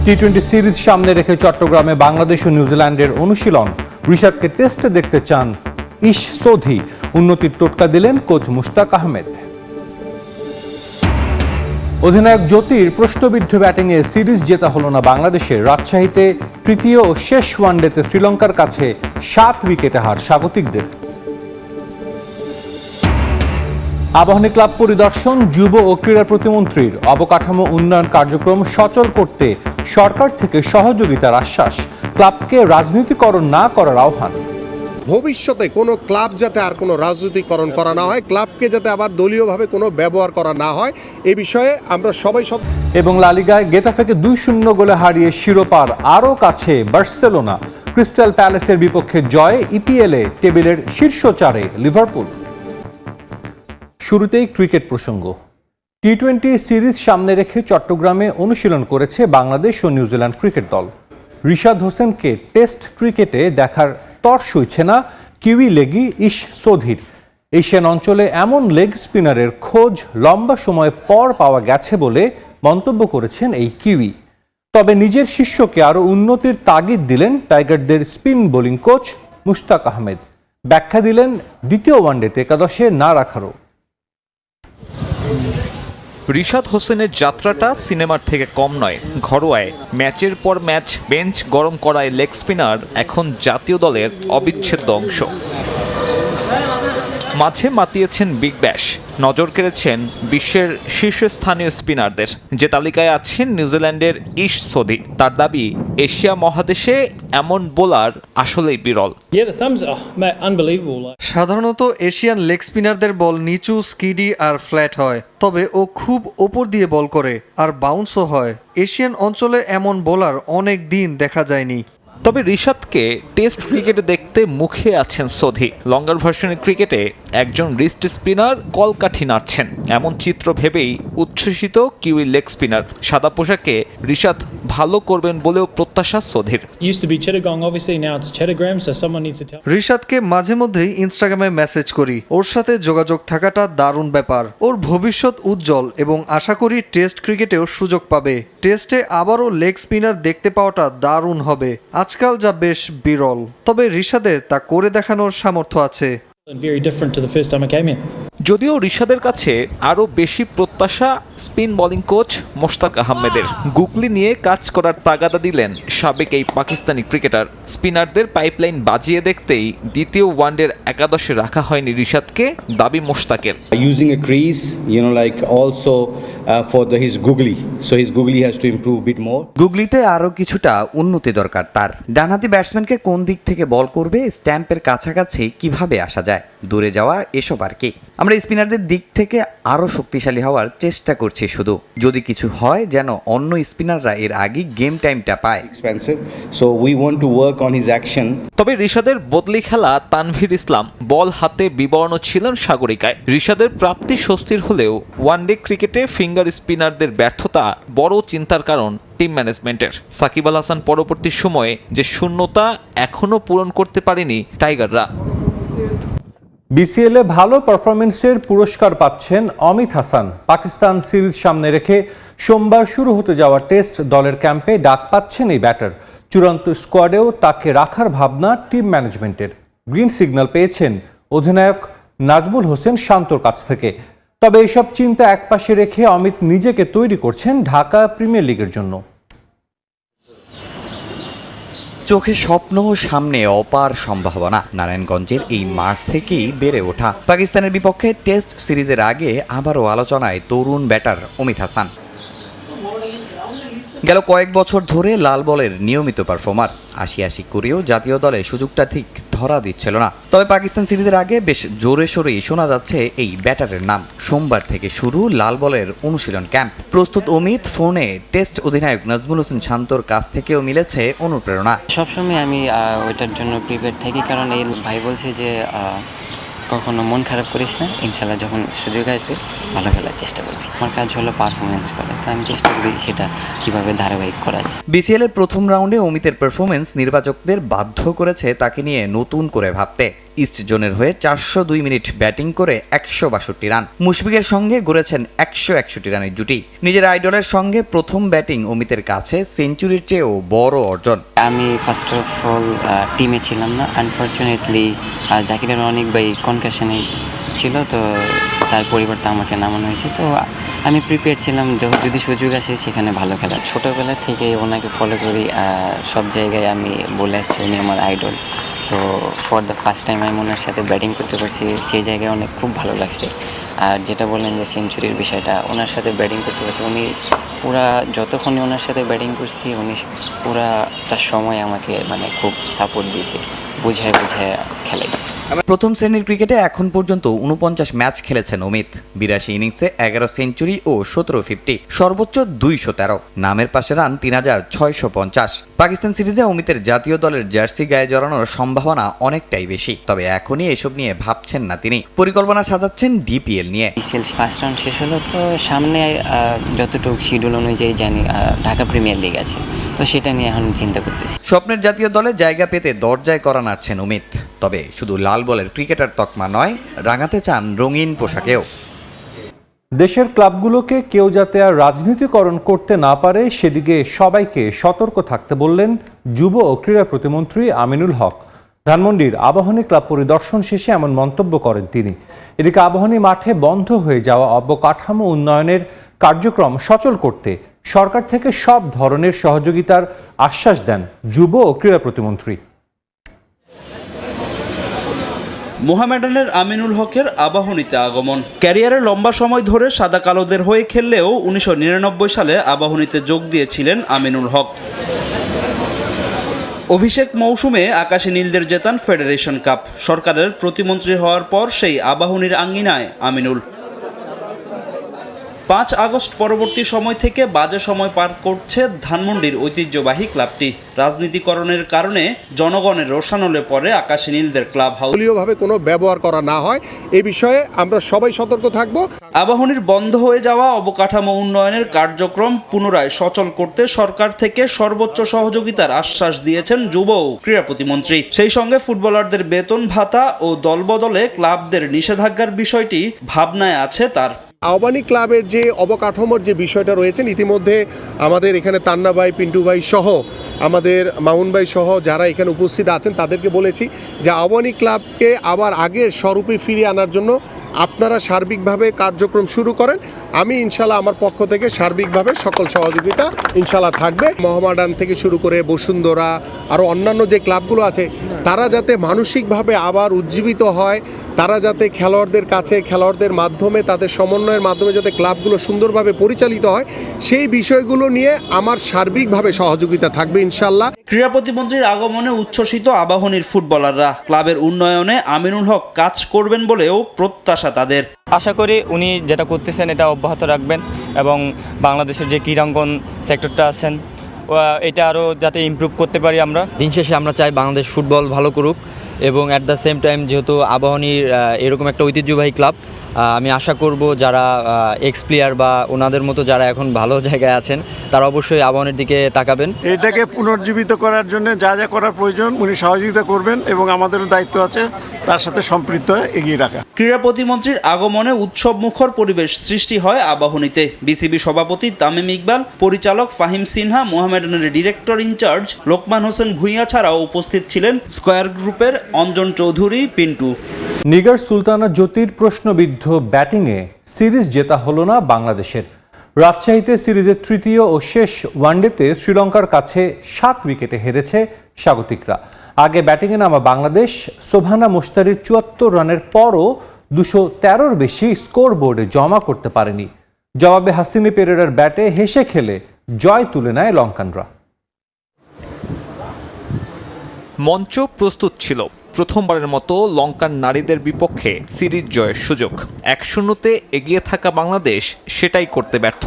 টি-20 series সামনে রেখে চট্টগ্রামে বাংলাদেশ ও নিউজিল্যান্ডের অনুশীলন। ঋষাদকে টেস্টে দেখতে চান ইশ সোধি। উন্নতির টোটকা দিলেন কোচ মুশতাক আহমেদ। অধিনায়ক জ্যোতির প্রশ্নবিদ্ধ ব্যাটিংয়ে সিরিজ জেতা হলো না বাংলাদেশের। রাজশাহীতে তৃতীয় ও শেষ ওয়ানডেতে শ্রীলঙ্কার কাছে 7 উইকেটে হার স্বাগতিকদের। আবাহনী ক্লাব পরিদর্শন যুব ও ক্রীড়া প্রতিমন্ত্রীর। অবকাঠামো উন্নয়ন কার্যক্রম সচল করতে সরকার থেকে সহযোগিতার আশ্বাস। ক্লাবকে রাজনীতিকরণ না করার আহ্বান। ভবিষ্যতে কোনো ক্লাব যাতে আর কোনো রাজনীতিকরণ করা না হয়, ক্লাবকে যাতে আবার দলীয়ভাবে কোনো ব্যবহার করা না হয়, এ বিষয়ে আমরা সবাই এবং লা লিগায় গেতাফেকে 2-0 গোলে হারিয়ে শিরোপার আরও কাছে বার্সেলোনা। ক্রিস্টাল প্যালেসের বিপক্ষে জয়ে ইপিএলে টেবিলের শীর্ষ 4-এ লিভারপুল। শুরুতেই ক্রিকেট প্রসঙ্গ। টি-20 সিরিজ সামনে রেখে চট্টগ্রামে অনুশীলন করেছে বাংলাদেশ ও নিউজিল্যান্ড ক্রিকেট দল। রিশাদ হোসেনকে টেস্ট ক্রিকেটে দেখার তর সইছে না কিউই লেগি ইশ সোধির। এশিয়ান অঞ্চলে এমন লেগ স্পিনারের খোঁজ লম্বা সময় পর পাওয়া গেছে বলে মন্তব্য করেছেন এই কিউই। তবে নিজের শিষ্যকে আরও উন্নতির তাগিদ দিলেন টাইগারদের spin bowling coach Mushtaq Ahmed. ব্যাখ্যা দিলেন দ্বিতীয় ওয়ানডেতে একাদশে না রাখারও। রিশাদ হোসেনের যাত্রাটা সিনেমার থেকে কম নয়। ঘরোয়ায় ম্যাচের পর ম্যাচ বেঞ্চ গরম করায় লেগ স্পিনার এখন জাতীয় দলের অবিচ্ছেদ্য অংশ। মাঝে মাতিয়েছেন বিগ ব্যাশ, নজর কেড়েছেন বিশ্বের শীর্ষস্থানীয় স্পিনারদের। যে তালিকায় আছেন নিউজিল্যান্ডের ইশ সোধি। তার দাবি, এশিয়া মহাদেশে এমন বোলার আসলেই বিরল। সাধারণত এশিয়ান লেগ স্পিনারদের বল নিচু, স্কিডি আর ফ্ল্যাট হয়, তবে ও খুব ওপর দিয়ে বল করে আর বাউন্সও হয়। এশিয়ান অঞ্চলে এমন বোলার অনেক দিন দেখা যায়নি। তবে রিশাদকে টেস্ট ক্রিকেটে দেখতে মুখে আছেন সোধি। লঙ্গার ভার্সনের ক্রিকেটে একজন রিস্ট স্পিনার কলকাঠি নাড়ছেন, এমন চিত্র ভেবেই উচ্ছ্বসিত কিউই লেগ স্পিনার। সাদা পোশাকে রিশাদ ভালো করবেন বলেও প্রত্যাশা সোধির। রিশাদকে মাঝে মধ্যেই ইনস্টাগ্রামে মেসেজ করি। ওর সাথে যোগাযোগ থাকাটা দারুণ ব্যাপার। ওর ভবিষ্যৎ উজ্জ্বল এবং আশা করি টেস্ট ক্রিকেটেও সুযোগ পাবে। টেস্টে আবারও লেগ স্পিনার দেখতে পাওয়াটা দারুণ হবে। আজকাল যা বেশ বিরল, তবে রিশাদের তা করে দেখানোর সামর্থ্য আছে। যদিও রিশাদের কাছে আরও বেশি প্রত্যাশা স্পিন বোলিং কোচ মোশতাক আহমেদের। গুগলি নিয়ে কাজ করার তাগাদা দিলেন সাবেক এই পাকিস্তানি ক্রিকেটার। স্পিনারদের পাইপলাইন বাজিয়ে দেখতেই দ্বিতীয় ওয়ানডের একাদশে রাখা হয়নি রিশাদকে, দাবি মোশতাকের। Using a crease, like also for his googly, so his googly has to improve a bit more. গুগলিতে আরও কিছুটা উন্নতি দরকার তার। ডানহাতি ব্যাটসম্যানকে কোন দিক থেকে বল করবে, স্ট্যাম্পের কাছাকাছি কিভাবে আসা যায়, দূরে যাওয়া, এসব আর কি। আমরা স্পিনারদের দিক থেকে আরও শক্তিশালী হওয়ার চেষ্টা করছি শুধু। যদি কিছু হয় যেন অন্য স্পিনাররা এর আগে গেম টাইমটা পায়। Expensive, so we want to work on his action. তবে রিশাদের বদলি খেলা তানভীর ইসলাম বল হাতে বিবর্ণ ছিলেন সাগরিকায়। রিশাদের প্রাপ্তি স্বস্তির হলেও ওয়ানডে ক্রিকেটে ফিঙ্গার স্পিনারদের ব্যর্থতা বড় চিন্তার কারণ টিম ম্যানেজমেন্টের। সাকিব আল হাসান পরবর্তী সময়ে যে শূন্যতা এখনও পূরণ করতে পারেনি টাইগাররা। বিসিএলে ভালো পারফরমেন্সের পুরস্কার পাচ্ছেন অমিত হাসান। পাকিস্তান সিরিজ সামনে রেখে সোমবার শুরু হতে যাওয়া টেস্ট দলের ক্যাম্পে ডাক পাচ্ছেন এই ব্যাটার। চূড়ান্ত স্কোয়াডেও তাকে রাখার ভাবনা টিম ম্যানেজমেন্টের। গ্রিন সিগন্যাল পেয়েছেন অধিনায়ক নাজমুল হোসেন শান্তর কাছ থেকে। তবে এইসব চিন্তা একপাশে রেখে অমিত নিজেকে তৈরি করছেন ঢাকা প্রিমিয়ার লিগের জন্য। চোখে স্বপ্ন, সামনে অপার সম্ভাবনা। নারায়ণগঞ্জের এই মাঠ থেকেই বেড়ে ওঠা। পাকিস্তানের বিপক্ষে টেস্ট সিরিজের আগে আবারও আলোচনায় তরুণ ব্যাটার অমিত হাসান। গেল কয়েক বছর ধরে লাল বলের নিয়মিত পারফর্মার। ৮০ করেও জাতীয় দলে সুযোগটা ঠিক ধরা দিচ্ছিল না। তবে পাকিস্তান সিরিজের আগে বেশ জোরে সোরেই শোনা যাচ্ছে এই ব্যাটারের নাম। সোমবার থেকে শুরু লাল বলের অনুশীলন ক্যাম্প। প্রস্তুত অমিত। ফোনে টেস্ট অধিনায়ক নাজমুল হোসেন শান্তর কাছ থেকেও মিলেছে অনুপ্রেরণা। সবসময় আমি ওইটার জন্য প্রিপেয়ার থাকি, কারণ এই ভাই বলছে যে কখনো মন খারাপ করিস না, ইনশাল্লাহ যখন সুযোগ আসবে ভালো খেলার চেষ্টা করবি। আমার কাজ হলো পারফরমেন্স করা, তো আমি চেষ্টা করি সেটা কিভাবে ধারাবাহিক করা যায়। বিসিএলের প্রথম রাউন্ডে অমিতের পারফরমেন্স নির্বাচকদের বাধ্য করেছে তাকে নিয়ে নতুন করে ভাবতে। ইস্ট জোনের হয়ে 402 মিনিট ব্যাটিং করে 162 রান। মুশফিকের সঙ্গে গড়েছেন 161 রানের জুটি। নিজের আইডলের সঙ্গে প্রথম ব্যাটিং অমিতের কাছে সেঞ্চুরির চেয়েও বড় অর্জন। আমি ফার্স্ট অফ অল টিমে ছিলাম না, আনফর্চুনেটলি জাকিরের অনেক ভাই কনকাশনে ছিল, তো তার পরিবর্তে আমাকে নামানো হয়েছে। তো আমি প্রিপেয়ার ছিলাম যদি সুযোগ আসে সেখানে ভালো খেলা। ছোটোবেলা থেকে ওনাকে ফলো করি, সব জায়গায় আমি বলে আসছি উনি আমার আইডল। তো ফর দ্য ফার্স্ট টাইম আমি ওনার সাথে ব্যাটিং করতে পারছি, সেই জায়গায় অনেক খুব ভালো লাগছে। আর যেটা বললেন যে সেঞ্চুরির বিষয়টা, ওনার সাথে ব্যাটিং করতে পারছি, উনি যতক্ষণই ওনার সাথে ব্যাটিং করছি উনি পুরাটা সময় আমাকে মানে খুব সাপোর্ট দিয়েছে, বুঝায় খেলাইছে। প্রথম শ্রেণীর ক্রিকেটে এখন পর্যন্ত 49 ম্যাচ খেলেছেন অমিত। 82 ইনিংসে 11 সেঞ্চুরি ও 17 50, সর্বোচ্চ 213। নামের পাশে রান 3650। পাকিস্তান সিরিজে অমিতের জাতীয় দলের জার্সি গায়ে জড়ানোর সম্ভাবনা অনেকটাই বেশি, তবে এখনই এসব নিয়ে ভাবছেন না তিনি। পরিকল্পনা সাজাচ্ছেন ডিপিএল নিয়ে। বিসিএল ফার্স্ট রাউন্ড শেষ হলো, তো সামনে যতটুকু শিডিউল অনুযায়ী জানি ঢাকা প্রিমিয়ার লিগ আছে, তো সেটা নিয়ে এখন চিন্তা করতেছি। স্বপ্নের জাতীয় দলে জায়গা পেতে দরজায় করা নাড়ছেন অমিত। তবে শুধু লাল বলের ক্রিকেটার তকমা নয়, রাঙাতে চান রঙিন পোশাকেও। দেশের ক্লাবগুলোকে কেউ যাতে আর রাজনীতিকরণ করতে না পারে সেদিকে সবাইকে সতর্ক থাকতে বললেন যুব ও ক্রীড়া প্রতিমন্ত্রী আমিনুল হক। ধানমন্ডির আবাহনী ক্লাব পরিদর্শন শেষে এমন মন্তব্য করেন তিনি। এদিকে আবাহনী মাঠে বন্ধ হয়ে যাওয়া অবকাঠামো উন্নয়নের কার্যক্রম সচল করতে সরকার থেকে সব ধরনের সহযোগিতার আশ্বাস দেন যুব ও ক্রীড়া প্রতিমন্ত্রী। মোহামেডানের আমিনুল হকের আবাহনীতে আগমন। ক্যারিয়ারে লম্বা সময় ধরে সাদা কালোদের হয়ে খেললেও 1999 সালে আবাহনীতে যোগ দিয়েছিলেন আমিনুল হক। অভিষেক মৌসুমে আকাশী নীলদের জেতান ফেডারেশন কাপ। সরকারের প্রতিমন্ত্রী হওয়ার পর সেই আবাহনীর আঙ্গিনায় আমিনুল। 5 আগস্ট পরবর্তী সময় থেকে বাজে সময় পার করছে ধানমন্ডির ঐতিহ্যবাহী ক্লাবটি। রাজনীতিকরণের কারণে জনগণের রোষানলে পড়ে আকাশী নীলদের ক্লাব হাউস। দলীয়ভাবে কোনো ব্যবহার করা না হয় এ বিষয়ে আমরা সবাই সতর্ক থাকব। আবাহনীর বন্ধ হয়ে যাওয়া অবকাঠামো উন্নয়নের কার্যক্রম পুনরায় সচল করতে সরকার থেকে সর্বোচ্চ সহযোগিতার আশ্বাস দিয়েছেন যুব ও ক্রীড়া প্রতিমন্ত্রী। সেই সঙ্গে ফুটবলারদের বেতন ভাতা ও দলবদলে ক্লাবদের নিষেধাজ্ঞার বিষয়টি ভাবনায় আছে তার। আবাহনী ক্লাবের যে অবকাঠামোর যে বিষয়টা রয়েছে, ইতিমধ্যে আমাদের এখানে তান্না ভাই, পিন্টু ভাই সহ আমাদের মামুন ভাই সহ যারা এখানে উপস্থিত আছেন তাদেরকে বলেছি যে আবাহনী ক্লাবকে আবার আগের স্বরূপে ফিরিয়ে আনার জন্য আপনারা সার্বিকভাবে কার্যক্রম শুরু করেন। আমি ইনশাল্লাহ আমার পক্ষ থেকে সার্বিকভাবে সকল সহযোগিতা ইনশাল্লাহ থাকবে। মোহামেডান থেকে শুরু করে বসুন্ধরা আরও অন্যান্য যে ক্লাবগুলো আছে তারা যাতে মানসিকভাবে আবার উজ্জীবিত হয়, তারা যাতে খেলোয়াড়দের কাছে খেলোয়াড়দের মাধ্যমে তাদের সমন্বয়ের মাধ্যমে যাতে ক্লাবগুলো সুন্দরভাবে পরিচালিত হয়, সেই বিষয়গুলো নিয়ে আমার সার্বিকভাবে সহযোগিতা থাকবে ইনশাল্লাহ। ক্রীড়া প্রতিমন্ত্রীর আগমনে উচ্ছ্বসিত আবাহনীর ফুটবলাররা। ক্লাবের উন্নয়নে আমিনুল হক কাজ করবেন বলেও প্রত্যাশা তাদের। আশা করি উনি যেটা করতেছেন এটা অব্যাহত রাখবেন এবং বাংলাদেশের যে ক্রীড়াঙ্গন সেক্টরটা আছেন এটা আরও যাতে ইমপ্রুভ করতে পারি আমরা। দিন শেষে আমরা চাই বাংলাদেশ ফুটবল ভালো করুক এবং অ্যাট দ্য সেম টাইম যেহেতু আবাহনীর এরকম একটা ঐতিহ্যবাহী ক্লাব, আমি আশা করব যারা এক্স প্লেয়ার বা ওনাদের মতো যারা এখন ভালো জায়গায় আছেন তারা অবশ্যই আবাহনীর দিকে তাকাবেন। এটাকে পুনর্জীবিত করার জন্য যা যা করার প্রয়োজন উনি সহযোগিতা করবেন এবং আমাদেরও দায়িত্ব আছে তার সাথে সম্পৃক্ত হয়ে এগিয়ে রাখা। ক্রীড়া প্রতিমন্ত্রীর আগমনে উৎসব মুখর পরিবেশ সৃষ্টি হয় আবাহনীতে। বিসিবি সভাপতি তামিম ইকবাল, পরিচালক ফাহিম সিনহা, মোহামেডানের ডিরেক্টর ইনচার্জ লোকমান হোসেন ভূঁইয়া ছাড়াও উপস্থিত ছিলেন স্কয়ার গ্রুপের অঞ্জন চৌধুরী, পিন্টু। নিগার সুলতানা জ্যোতির প্রশ্নবিদ্ধ ব্যাটিংয়ে সিরিজ জেতা হলো না বাংলাদেশের। রাজশাহীতে সিরিজের তৃতীয় ও শেষ ওয়ানডেতে শ্রীলঙ্কার কাছে 7 উইকেটে হেরেছে স্বাগতিকরা। আগে ব্যাটিংয়ে নামা বাংলাদেশ সোভানা মুশতারির 74 রানের পরও 213-র বেশি স্কোর বোর্ডে জমা করতে পারেনি। জবাবে হাসিনী পেরেরার ব্যাটে হেসে খেলে জয় তুলে নেয় লঙ্কানরা। মঞ্চ প্রস্তুত ছিল। প্রথমবারের মতো লঙ্কান নারীদের বিপক্ষে সিরিজ জয়ের সুযোগ। 1-0-তে এগিয়ে থাকা বাংলাদেশ সেটাই করতে ব্যর্থ।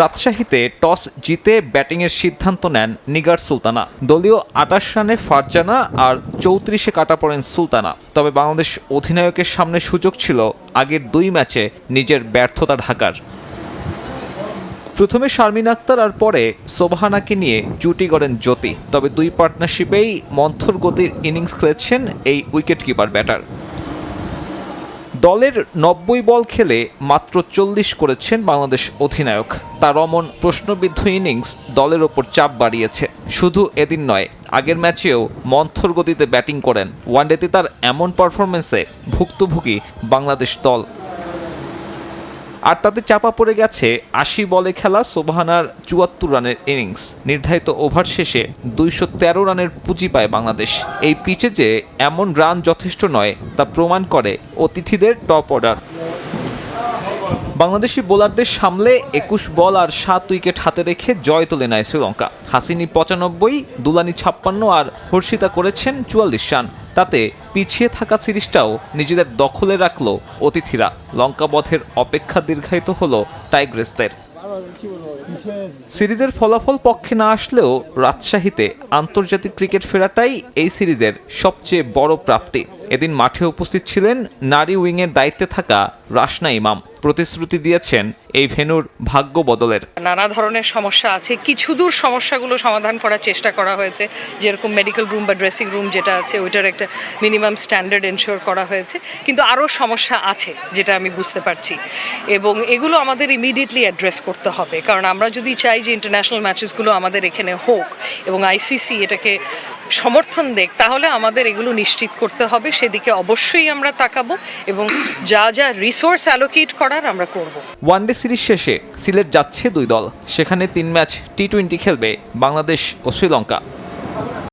রাজশাহীতে টস জিতে ব্যাটিংয়ের সিদ্ধান্ত নেন নিগার সুলতানা। দলীয় 28 রানে ফারজানা আর 34-এ কাটা পড়েন সুলতানা। তবে বাংলাদেশ অধিনায়কের সামনে সুযোগ ছিল আগের 2 ম্যাচে নিজের ব্যর্থতা ঢাকার। প্রথমে শারমিন আক্তার আর পরে সোবহানাকে নিয়ে জুটি গড়েন জ্যোতি। তবে দুই পার্টনারশিপেই মন্থর গতির ইনিংস খেলেছেন এই উইকেটকিপার ব্যাটার। দলের 90 বল খেলে মাত্র 40 করেছেন বাংলাদেশ অধিনায়ক। তার অমন প্রশ্নবিদ্ধ ইনিংস দলের ওপর চাপ বাড়িয়েছে। শুধু এদিন নয়, আগের ম্যাচেও মন্থর গতিতে ব্যাটিং করেন। ওয়ানডেতে তার এমন পারফরমেন্সে ভুক্তভোগী বাংলাদেশ দল। আর তাতে চাপা পড়ে গেছে 80 বলে খেলা সোবহানার 74 রানের ইনিংস। নির্ধারিত ওভার শেষে 213 রানের পুঁজি পায় বাংলাদেশ। এই পিচে যে এমন রান যথেষ্ট নয় তা প্রমাণ করে অতিথিদের টপ অর্ডার। বাংলাদেশি বোলারদের সামলে 21 বল আর 7 উইকেট হাতে রেখে জয় তুলে নেয় শ্রীলঙ্কা। হাসিনি 95, দুলানি 56 আর হর্ষিতা করেছেন 44 রান। তাতে পিছিয়ে থাকা সিরিজটাও নিজেদের দখলে রাখল অতিথিরা। লঙ্কা বধের অপেক্ষা দীর্ঘায়িত হল টাইগ্রেসদের। সিরিজের ফলাফল পক্ষে না আসলেও রাজশাহীতে আন্তর্জাতিক ক্রিকেট ফেরাটাই এই সিরিজের সবচেয়ে বড় প্রাপ্তি। এদিন মাঠে উপস্থিত ছিলেন নারী উইংয়ের দায়িত্বে থাকা রাশনা ইমাম। প্রতিশ্রুতি দিয়েছেন এই ভেন্যুর ভাগ্য বদলের। নানা ধরনের সমস্যা আছে, কিছু দূর সমস্যাগুলো সমাধান করার চেষ্টা করা হয়েছে, যেরকম মেডিকেল রুম বা ড্রেসিং রুম যেটা আছে ওইটার একটা মিনিমাম স্ট্যান্ডার্ড এনশিওর করা হয়েছে, কিন্তু আরও সমস্যা আছে যেটা আমি বুঝতে পারছি, এবং এগুলো আমাদের ইমিডিয়েটলি অ্যাড্রেস করতে হবে। কারণ আমরা যদি চাই যে ইন্টারন্যাশনাল ম্যাচেসগুলো আমাদের এখানে হোক এবং আইসিসি এটাকে সমর্থন দেখ, তাহলে আমাদের এগুলো নিশ্চিত করতে হবে। সেদিকে অবশ্যই আমরা তাকাবো এবং যা যা রিসোর্স অ্যালোকেট করার আমরা করব। ওয়ানডে সিরিজ শেষে সিলেট যাচ্ছে দুই দল। সেখানে 3 ম্যাচ টি-20 খেলবে বাংলাদেশ ও শ্রীলঙ্কা।